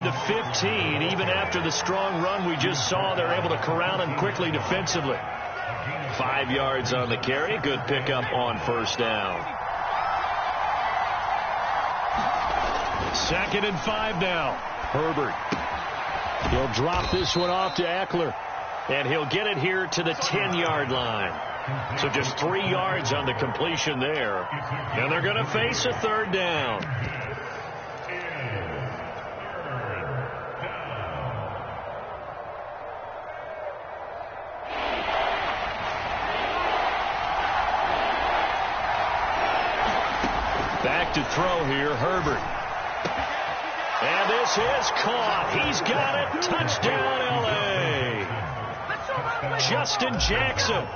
to 15. Even after the strong run we just saw, they're able to corral him quickly defensively. 5 yards on the carry. Good pickup on first down. 2nd and 5 now. Herbert. He'll drop this one off to Eckler. And he'll get it here to the 10-yard line. So just 3 yards on the completion there. And they're going to face a 3rd down. Back to throw here, Herbert. And this is caught. He's got it. Touchdown, L.A. Justin Jackson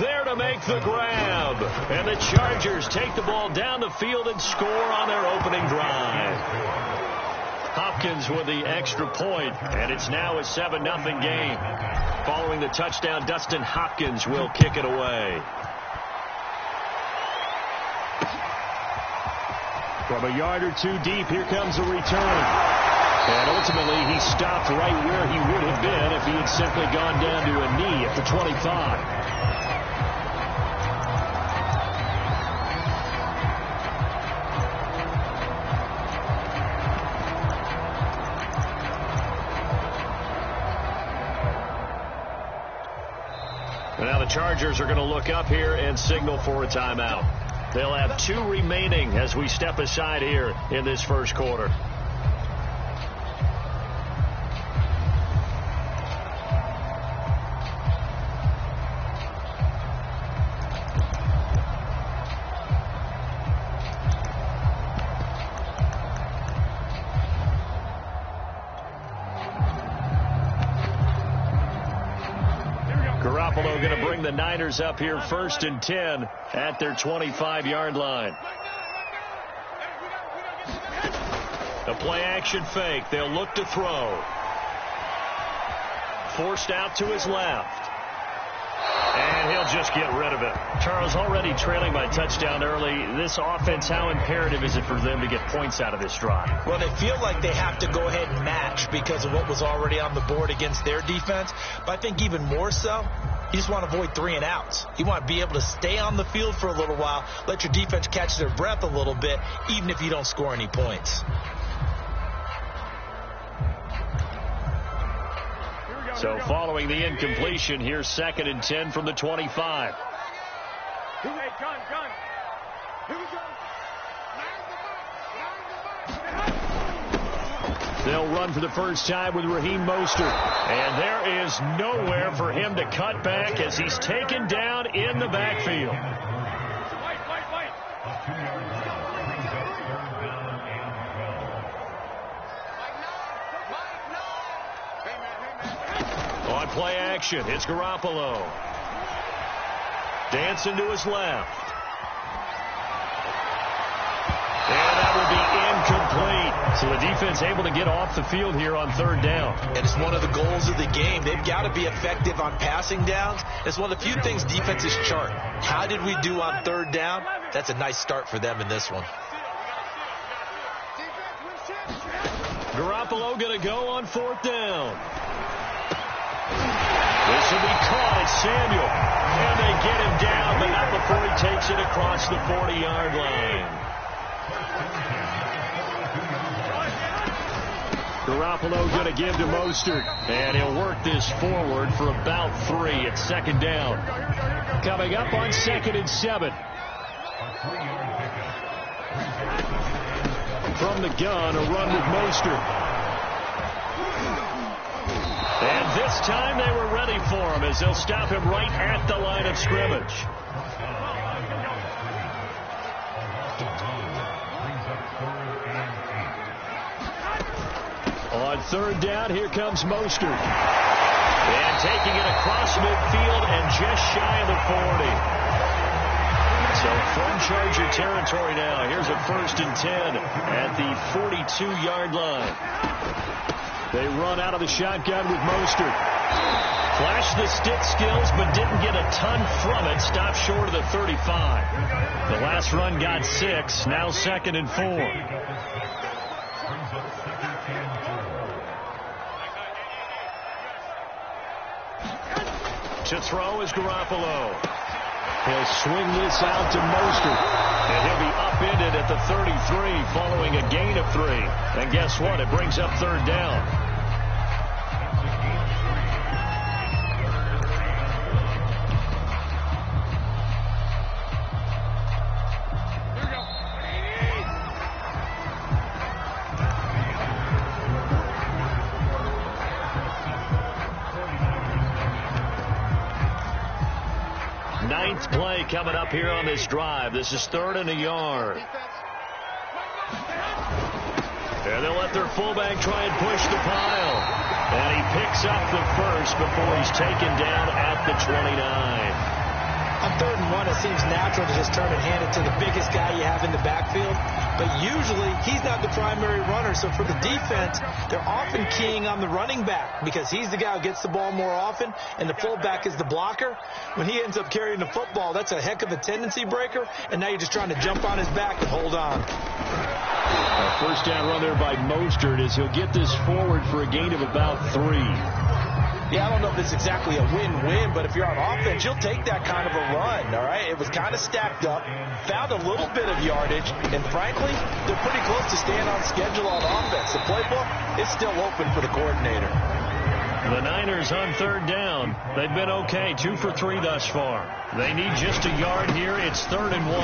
there to make the grab. And the Chargers take the ball down the field and score on their opening drive. Hopkins with the extra point, and it's now a 7-0 game. Following the touchdown, Dustin Hopkins will kick it away. From a yard or two deep, here comes a return. And ultimately, he stopped right where he would have been if he had simply gone down to a knee at the 25. Now the Chargers are going to look up here and signal for a timeout. They'll have 2 remaining as we step aside here in this first quarter. Garoppolo going to bring the Niners up here 1st and 10 at their 25-yard line. A play-action fake. They'll look to throw. Forced out to his left. And he'll just get rid of it. Charles, already trailing by touchdown early. This offense, how imperative is it for them to get points out of this drive? Well, they feel like they have to go ahead and match because of what was already on the board against their defense. But I think even more so, you just want to avoid 3 and outs. You want to be able to stay on the field for a little while, let your defense catch their breath a little bit, even if you don't score any points. So following the incompletion, here's 2nd and 10 from the 25. They'll run for the first time with Raheem Mostert. And there is nowhere for him to cut back as he's taken down in the backfield. On play action, it's Garoppolo. Dancing to his left. And that will be incomplete. So the defense able to get off the field here on 3rd down. And it's one of the goals of the game. They've got to be effective on passing downs. It's one of the few things defenses chart. How did we do on 3rd down? That's a nice start for them in this one. Garoppolo going to go on 4th down. This will be caught at Samuel. And they get him down, but not before he takes it across the 40-yard line. Garoppolo going to give to Mostert. And he'll work this forward for about 3 at 2nd down. Coming up on 2nd and 7. From the gun, a run with Mostert. And this time they were ready for him as they'll stop him right at the line of scrimmage. On 3rd down, here comes Mostert. And taking it across midfield and just shy of the 40. So from Charger territory now, here's a 1st and 10 at the 42-yard line. They run out of the shotgun with Mostert. Flashed the stick skills, but didn't get a ton from it. Stopped short of the 35. The last run got 6. Now 2nd and 4. To throw is Garoppolo. He'll swing this out to Mostert. And he'll be upended at the 33 following a gain of 3. And guess what? It brings up third down. Ninth play coming up here on this drive. This is 3rd and a yard. And they'll let their fullback try and push the pile. And he picks up the first before he's taken down at the 29. On 3rd and 1, it seems natural to just turn and hand it to the biggest guy you have in the backfield. But usually, he's not the primary runner. So for the defense, they're often keying on the running back because he's the guy who gets the ball more often, and the fullback is the blocker. When he ends up carrying the football, that's a heck of a tendency breaker, and now you're just trying to jump on his back and hold on. A first down run there by Mostert as he'll get this forward for a gain of about 3. Yeah, I don't know if it's exactly a win-win, but if you're on offense, you'll take that kind of a run, all right? It was kind of stacked up, found a little bit of yardage, and frankly, they're pretty close to staying on schedule on offense. The playbook is still open for the coordinator. The Niners on 3rd down. They've been okay, 2 for 3 thus far. They need just a yard here. It's 3rd and 1.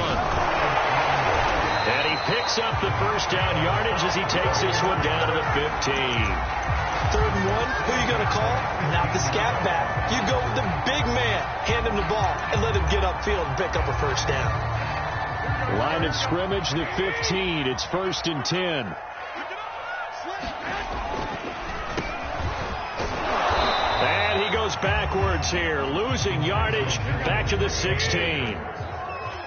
And he picks up the first down yardage as he takes this one down to the 15. 3rd and 1, who are you going to call? Not the scat back. You go with the big man, hand him the ball, and let him get upfield and pick up a first down. Line of scrimmage, the 15. It's 1st and 10. And he goes backwards here, losing yardage back to the 16.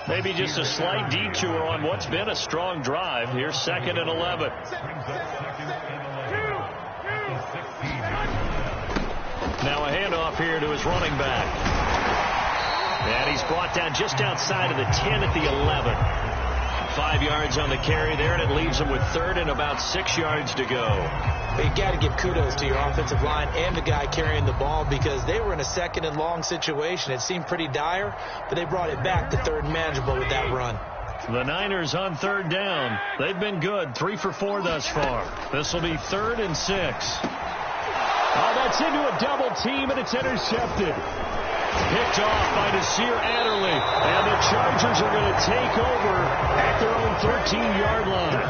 Maybe just a slight detour on what's been a strong drive. Here's 2nd and 11. Now a handoff here to his running back. And he's brought down just outside of the 10 at the 11. 5 yards on the carry there, and it leaves him with 3rd and about 6 yards to go. You got to give kudos to your offensive line and the guy carrying the ball because they were in a 2nd and long situation. It seemed pretty dire, but they brought it back to 3rd and manageable with that run. The Niners on 3rd down. They've been good, 3 for 4 thus far. This will be 3rd and 6. Oh, that's into a double team, and it's intercepted. Picked off by Nasir Adderley, and the Chargers are going to take over at their own 13-yard line.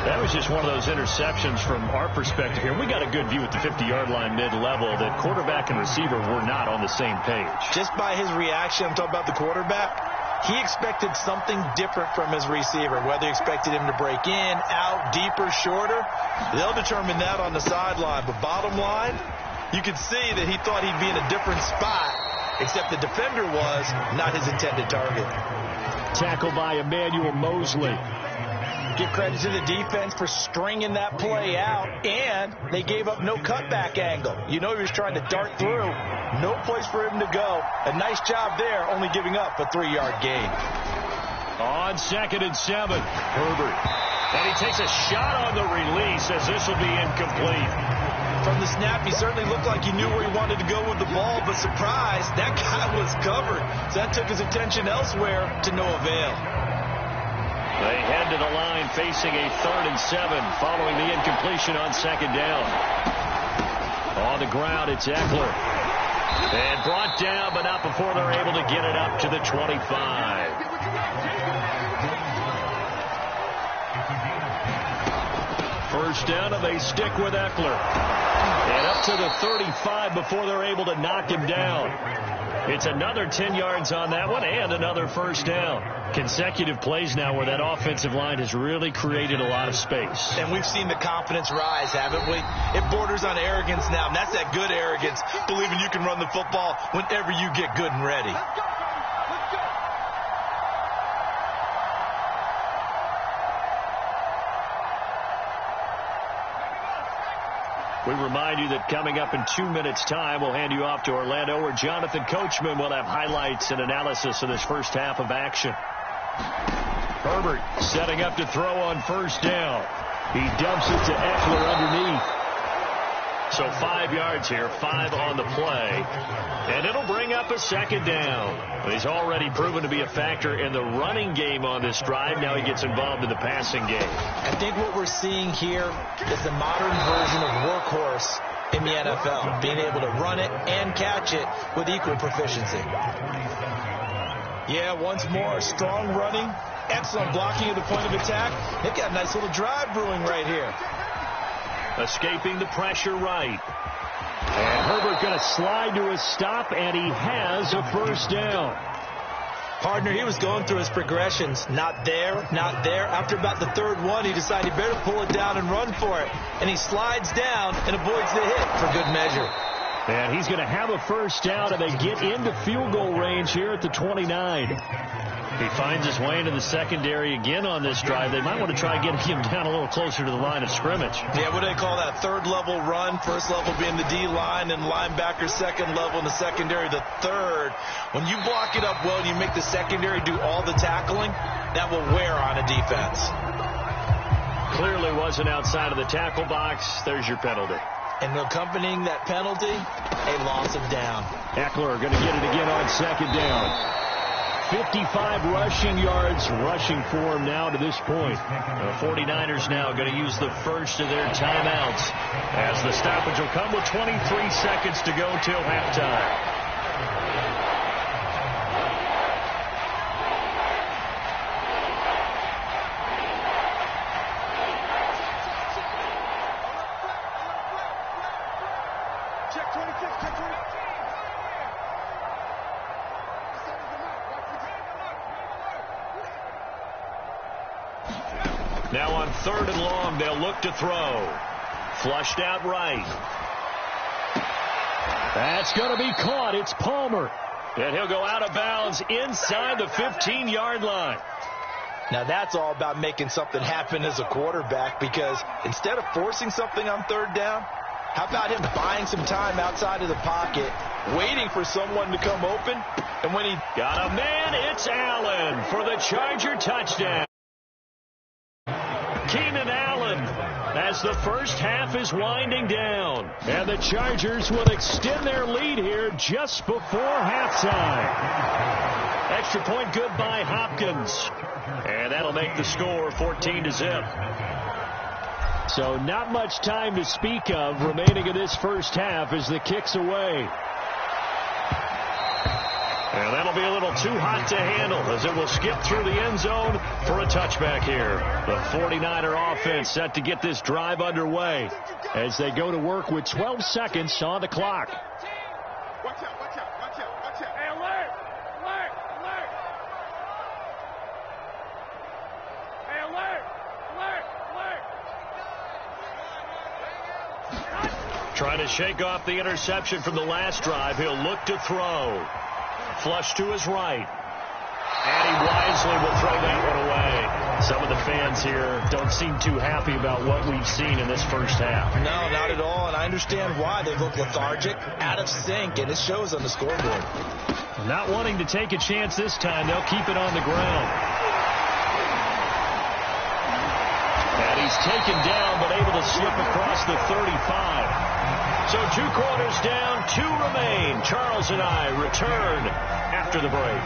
That was just one of those interceptions from our perspective here. We got a good view at the 50-yard line mid-level that quarterback and receiver were not on the same page. Just by his reaction, I'm talking about the quarterback, he expected something different from his receiver, whether he expected him to break in, out, deeper, shorter. They'll determine that on the sideline. But bottom line, you could see that he thought he'd be in a different spot, except the defender was not his intended target. Tackled by Emmanuel Mosley. Give credit to the defense for stringing that play out, and they gave up no cutback angle. You know he was trying to dart through. No place for him to go. A nice job there, only giving up a 3-yard gain. On 2nd and 7, Herbert. And he takes a shot on the release as this will be incomplete. From the snap, he certainly looked like he knew where he wanted to go with the ball, but surprise, that guy was covered. So that took his attention elsewhere to no avail. They head to the line facing a 3rd and 7 following the incompletion on 2nd down. On the ground, it's Eckler. And brought down, but not before they're able to get it up to the 25. First down, and they stick with Eckler. And up to the 35 before they're able to knock him down. It's another 10 yards on that one and another first down. Consecutive plays now where that offensive line has really created a lot of space. And we've seen the confidence rise, haven't we? It borders on arrogance now, and that's that good arrogance, believing you can run the football whenever you get good and ready. We remind you that coming up in 2 minutes' time, we'll hand you off to Orlando, where Jonathan Coachman will have highlights and analysis of this first half of action. Herbert setting up to throw on first down. He dumps it to Eckler underneath. So 5 yards here, 5 on the play. And it'll bring up a second down. He's already proven to be a factor in the running game on this drive. Now he gets involved in the passing game. I think what we're seeing here is the modern version of workhorse in the NFL, being able to run it and catch it with equal proficiency. Yeah, once more, strong running, excellent blocking at the point of attack. They've got a nice little drive brewing right here. Escaping the pressure right. And Herbert going to slide to a stop, and he has a first down. Partner, he was going through his progressions. Not there, not there. After about the third one, he decided he better pull it down and run for it. And he slides down and avoids the hit for good measure. And he's going to have a first down, and they get into field goal range here at the 29. He finds his way into the secondary again on this drive. They might want to try getting him down a little closer to the line of scrimmage. Yeah, what do they call that? Third level run. First level being the D-line and linebacker. Second level in the secondary, the third. When you block it up well and you make the secondary do all the tackling, that will wear on a defense. Clearly wasn't outside of the tackle box. There's your penalty. And accompanying that penalty, a loss of down. Eckler going to get it again on second down. 55 rushing yards rushing for him now to this point. The 49ers now going to use the first of their timeouts as the stoppage will come with 23 seconds to go till halftime. Now on 3rd and long, they'll look to throw. Flushed out right. That's going to be caught. It's Palmer. And he'll go out of bounds inside the 15-yard line. Now that's all about making something happen as a quarterback, because instead of forcing something on 3rd down, how about him buying some time outside of the pocket, waiting for someone to come open, and when he got a man, it's Allen for the Charger touchdown. Keenan Allen as the first half is winding down. And the Chargers will extend their lead here just before halftime. Extra point good by Hopkins. And that'll make the score 14-0. So not much time to speak of remaining in this first half as the kick's away. And that'll be a little too hot to handle as it will skip through the end zone for a touchback here. The 49er offense set to get this drive underway as they go to work with 12 seconds on the clock. Watch out, watch out, watch out, watch out. Hey, alert! Alert! Alert! Hey, alert! Alert! Alert! Trying to shake off the interception from the last drive. He'll look to throw. Flush to his right. And he wisely will throw that one away. Some of the fans here don't seem too happy about what we've seen in this first half. No, not at all, and I understand why. They look lethargic, out of sync, and it shows on the scoreboard. Not wanting to take a chance this time, they'll keep it on the ground. And he's taken down, but able to slip across the 35. So 2 quarters down, 2 remain. Charles and I return after the break.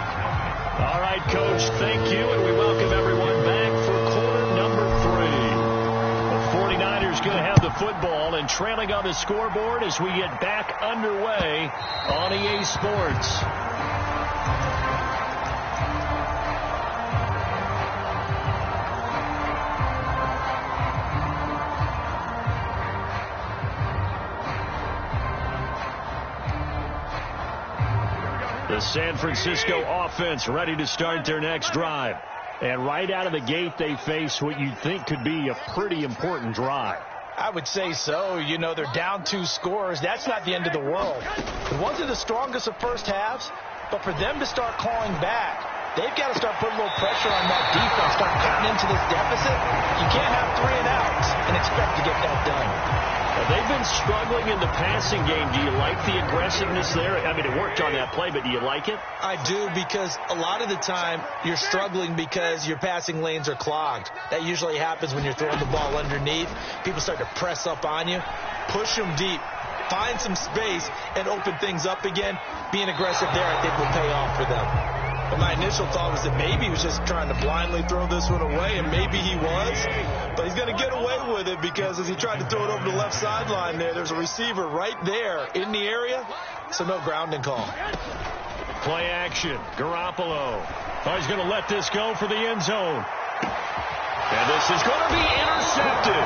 All right, Coach, thank you, and we welcome everyone back for quarter number 3. The 49ers going to have the football and trailing on the scoreboard as we get back underway on EA Sports. The San Francisco offense ready to start their next drive. And right out of the gate, they face what you'd think could be a pretty important drive. I would say so. You know, they're down 2 scores. That's not the end of the world. It wasn't the strongest of first halves, but for them to start clawing back, they've got to start putting a little pressure on that defense, start cutting into this deficit. You can't have 3 and outs and expect to get that done. They've been struggling in the passing game. Do you like the aggressiveness there? I mean, it worked on that play, but do you like it? I do, because a lot of the time you're struggling because your passing lanes are clogged. That usually happens when you're throwing the ball underneath. People start to press up on you. Push them deep. find some space and open things up again. Being aggressive there, I think, will pay off for them. But my initial thought was that maybe he was just trying to blindly throw this one away, and maybe he was. But he's going to get away with it because as he tried to throw it over the left sideline there's a receiver right there in the area, so no grounding call. Play action. Garoppolo. Oh, he's going to let this go for the end zone. And this is going to be intercepted.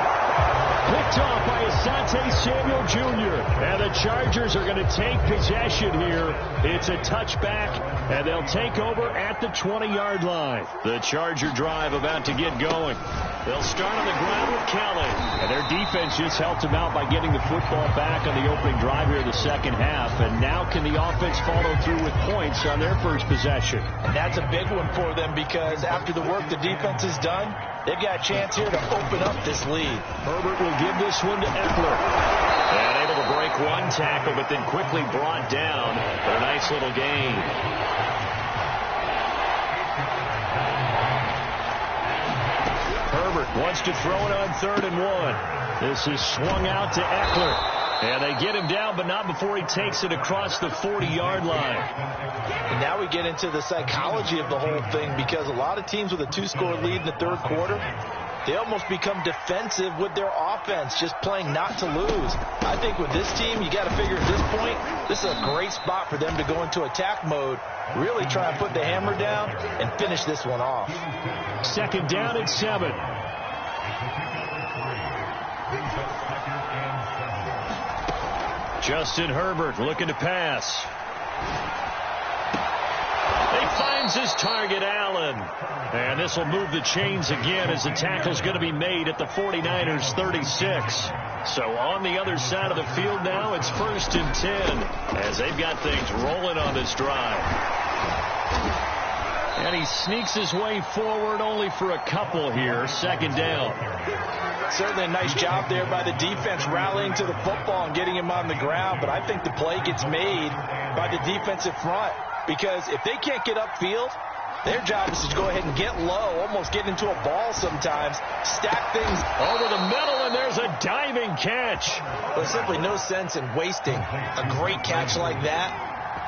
Picked off by Asante Samuel Jr. And the Chargers are going to take possession here. It's a touchback, and they'll take over at the 20-yard line. The Charger drive about to get going. They'll start on the ground with Kelly. And their defense just helped them out by getting the football back on the opening drive here in the second half. And now can the offense follow through with points on their first possession? And that's a big one for them because after the work the defense has done, they've got a chance here to open up this lead. Herbert will give this one to Eckler. And able to break one tackle, but then quickly brought down for a nice little gain. Herbert wants to throw it on 3rd and 1. This is swung out to Eckler. And they get him down, but not before he takes it across the 40-yard line. And now we get into the psychology of the whole thing because a lot of teams with a 2-score lead in the third quarter, they almost become defensive with their offense, just playing not to lose. I think with this team, you got to figure at this point, this is a great spot for them to go into attack mode, really try and put the hammer down and finish this one off. 2nd down and 7. Justin Herbert looking to pass. He finds his target, Allen. And this will move the chains again as the tackle's going to be made at the 49ers 36. So on the other side of the field now, it's 1st and 10 as they've got things rolling on this drive. And he sneaks his way forward only for a couple here. 2nd down. Certainly a nice job there by the defense rallying to the football and getting him on the ground. But I think the play gets made by the defensive front because if they can't get upfield, their job is to go ahead and get low, almost get into a ball sometimes, stack things over the middle, and there's a diving catch. There's simply no sense in wasting a great catch like that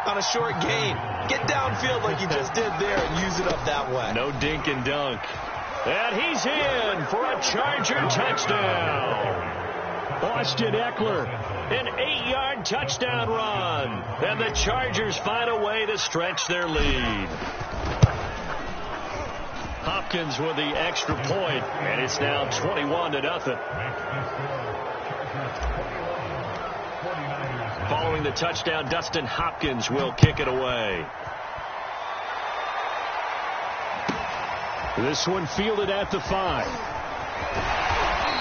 on a short gain. Get downfield like you just did there and use it up that way. No dink and dunk. And he's in for a Charger touchdown. Austin Eckler, an 8-yard touchdown run. And the Chargers find a way to stretch their lead. Hopkins with the extra point, and it's now 21-0. Following the touchdown, Dustin Hopkins will kick it away. This one fielded at the 5.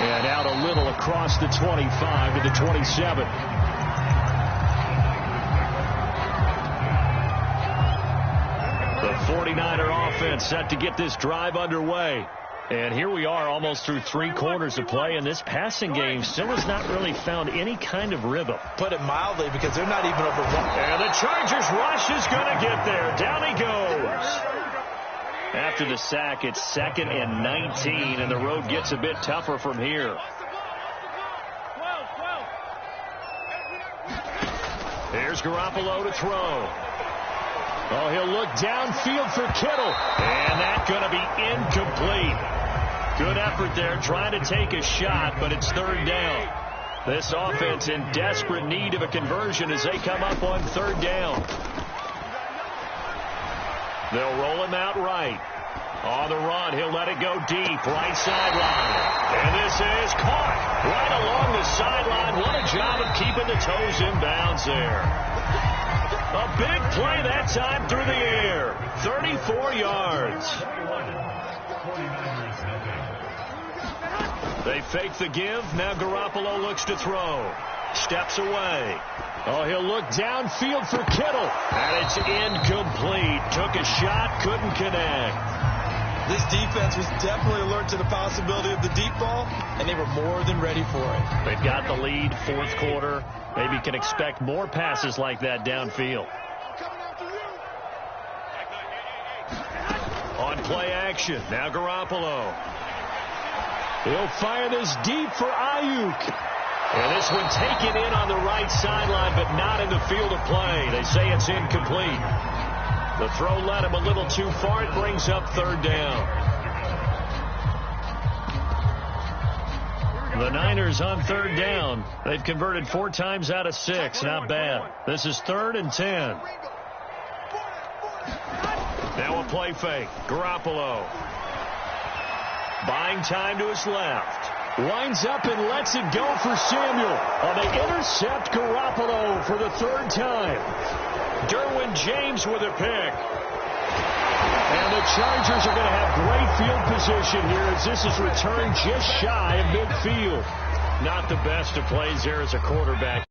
And out a little across the 25 to the 27. The 49er offense set to get this drive underway. And here we are almost through 3 quarters of play, and this passing game still has not really found any kind of rhythm. Put it mildly, because they're not even over 1. And the Chargers rush is going to get there. Down he goes. After the sack, it's 2nd and 19, and the road gets a bit tougher from here. Here's Garoppolo to throw. Oh, he'll look downfield for Kittle. And that's going to be incomplete. Good effort there trying to take a shot, but it's 3rd down. This offense in desperate need of a conversion as they come up on 3rd down. They'll roll him out right. On the run, he'll let it go deep, right sideline. And this is caught right along the sideline. What a job of keeping the toes in bounds there. A big play that time through the air. 34 yards. They fake the give. Now Garoppolo looks to throw. Steps away. Oh, he'll look downfield for Kittle. And it's incomplete. Took a shot, couldn't connect. This defense was definitely alert to the possibility of the deep ball, and they were more than ready for it. They've got the lead, 4th quarter. Maybe can expect more passes like that downfield. On play action, now Garoppolo. He'll fire this deep for Ayuk. And This one taken in on the right sideline, but not in the field of play. They say it's incomplete. The throw led him a little too far. It brings up third down. The Niners on third down. They've converted 4 times out of 6. Not bad. This is 3rd and 10. Now a play fake. Garoppolo. Buying time to his left. Winds up and lets it go for Samuel. And they intercept Garoppolo for the 3rd time. Derwin James with a pick. And the Chargers are going to have great field position here as this is returned just shy of midfield. Not the best of plays there as a quarterback.